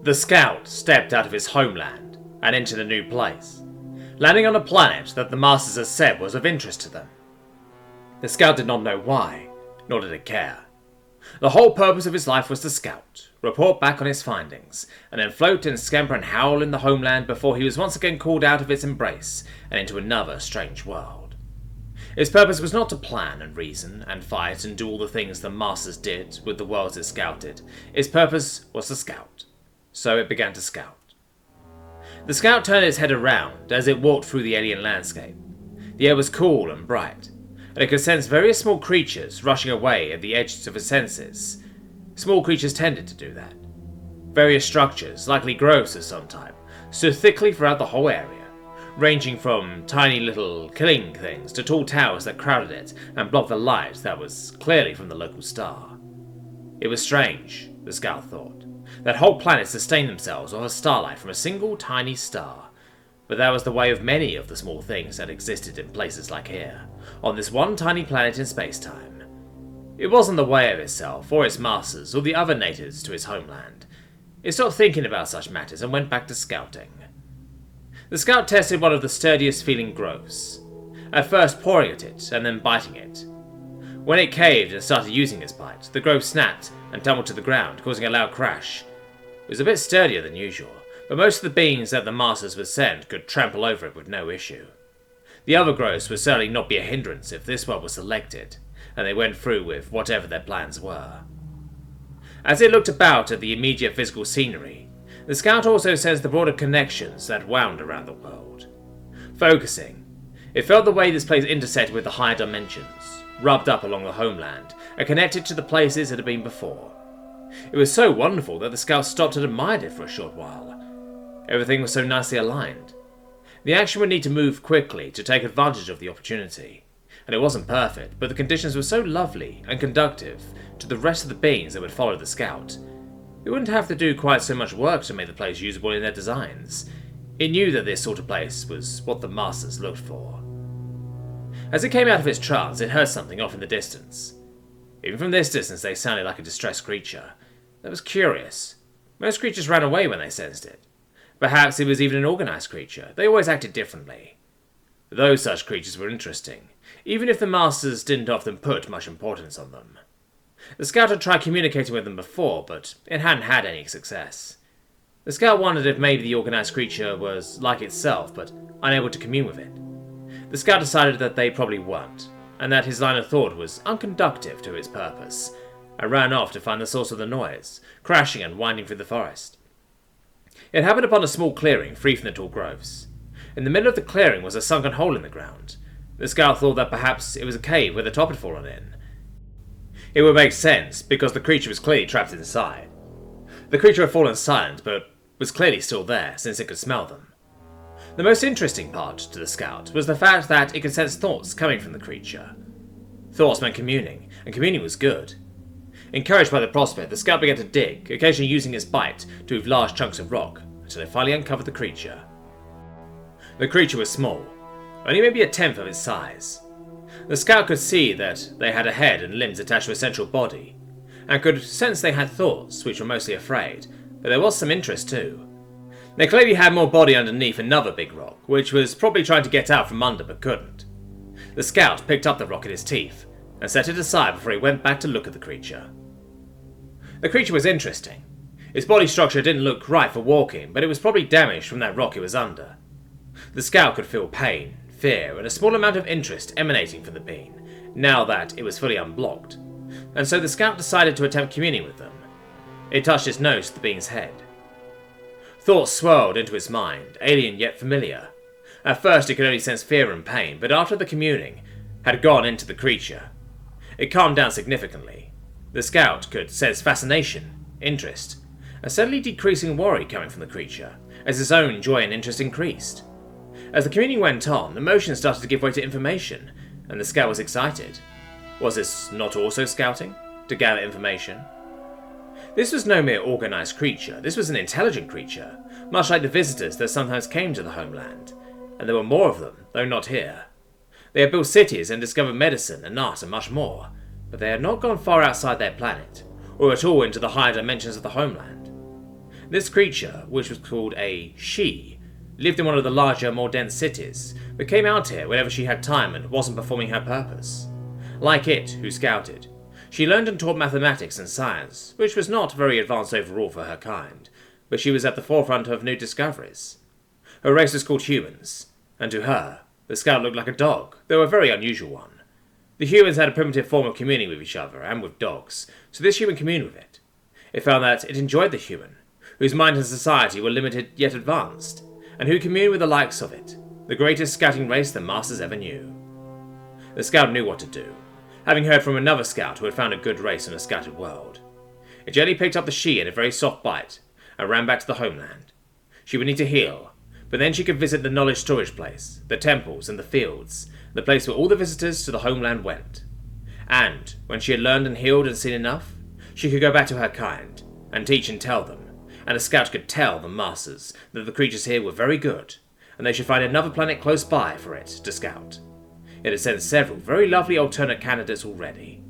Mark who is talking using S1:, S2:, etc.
S1: The scout stepped out of his homeland and into the new place, landing on a planet that the Masters had said was of interest to them. The scout did not know why, nor did it care. The whole purpose of his life was to scout, report back on his findings, and then float and scamper and howl in the homeland before he was once again called out of its embrace and into another strange world. His purpose was not to plan and reason and fight and do all the things the Masters did with the worlds it scouted. His purpose was to scout. So it began to scout. The scout turned its head around as it walked through the alien landscape. The air was cool and bright, and it could sense various small creatures rushing away at the edges of its senses. Small creatures tended to do that. Various structures, likely growths of some type, stood thickly throughout the whole area, ranging from tiny little killing things to tall towers that crowded it and blocked the light that was clearly from the local star. It was strange, the scout thought, that whole planets sustained themselves off a starlight from a single tiny star. But that was the way of many of the small things that existed in places like here, on this one tiny planet in space-time. It wasn't the way of itself, or its masters, or the other natives to its homeland. It stopped thinking about such matters and went back to scouting. The scout tested one of the sturdiest feeling growths, at first pawing at it and then biting it. When it caved and started using its bite, the growth snapped and tumbled to the ground, causing a loud crash. It was a bit sturdier than usual, but most of the beings that the Masters would send could trample over it with no issue. The other growths would certainly not be a hindrance if this one was selected, and they went through with whatever their plans were. As it looked about at the immediate physical scenery, the scout also sensed the broader connections that wound around the world. Focusing, it felt the way this place intersected with the higher dimensions, rubbed up along the homeland, and connected to the places it had been before. It was so wonderful that the scout stopped and admired it for a short while. Everything was so nicely aligned. The action would need to move quickly to take advantage of the opportunity, and it wasn't perfect, but the conditions were so lovely and conducive to the rest of the beings that would follow the scout. It wouldn't have to do quite so much work to make the place usable in their designs. It knew that this sort of place was what the Masters looked for. As it came out of its trance, it heard something off in the distance. Even from this distance, they sounded like a distressed creature. That was curious. Most creatures ran away when they sensed it. Perhaps it was even an organized creature. They always acted differently. Those such creatures were interesting, even if the Masters didn't often put much importance on them. The scout had tried communicating with them before, but it hadn't had any success. The scout wondered if maybe the organized creature was like itself, but unable to commune with it. The scout decided that they probably weren't, and that his line of thought was unconducive to its purpose, and ran off to find the source of the noise, crashing and winding through the forest. It happened upon a small clearing free from the tall growths. In the middle of the clearing was a sunken hole in the ground. The scout thought that perhaps it was a cave where the top had fallen in. It would make sense, because the creature was clearly trapped inside. The creature had fallen silent, but was clearly still there, since it could smell them. The most interesting part to the scout was the fact that it could sense thoughts coming from the creature. Thoughts meant communing, and communing was good. Encouraged by the prospect, the scout began to dig, occasionally using its bite to move large chunks of rock, until it finally uncovered the creature. The creature was small, only maybe a tenth of its size. The scout could see that they had a head and limbs attached to a central body, and could sense they had thoughts, which were mostly afraid, but there was some interest too. They clearly had more body underneath another big rock, which was probably trying to get out from under but couldn't. The scout picked up the rock in his teeth, and set it aside before he went back to look at the creature. The creature was interesting. Its body structure didn't look right for walking, but it was probably damaged from that rock it was under. The scout could feel pain, fear, and a small amount of interest emanating from the being, now that it was fully unblocked, and so the scout decided to attempt communing with them. It touched its nose to the being's head. Thoughts swirled into its mind, alien yet familiar. At first it could only sense fear and pain, but after the communing had gone into the creature, it calmed down significantly. The scout could sense fascination, interest, a steadily decreasing worry coming from the creature, as his own joy and interest increased. As the communing went on, emotions started to give way to information, and the scout was excited. Was this not also scouting? To gather information? This was no mere organized creature, this was an intelligent creature, much like the visitors that sometimes came to the homeland, and there were more of them, though not here. They had built cities and discovered medicine and art and much more, but they had not gone far outside their planet, or at all into the higher dimensions of the homeland. This creature, which was called a she, lived in one of the larger, more dense cities, but came out here whenever she had time and wasn't performing her purpose. Like it, who scouted, she learned and taught mathematics and science, which was not very advanced overall for her kind, but she was at the forefront of new discoveries. Her race was called humans, and to her, the scout looked like a dog, though a very unusual one. The humans had a primitive form of communing with each other and with dogs, so this human communed with it. It found that it enjoyed the human, whose mind and society were limited yet advanced, and who communed with the likes of it, the greatest scouting race the masters ever knew. The scout knew what to do, having heard from another scout who had found a good race in a scattered world. It gently picked up the she in a very soft bite, and ran back to the homeland. She would need to heal, but then she could visit the knowledge storage place, the temples and the fields, the place where all the visitors to the homeland went. And, when she had learned and healed and seen enough, she could go back to her kind, and teach and tell them, and a scout could tell the masters that the creatures here were very good, and they should find another planet close by for it to scout. It had sent several very lovely alternate candidates already,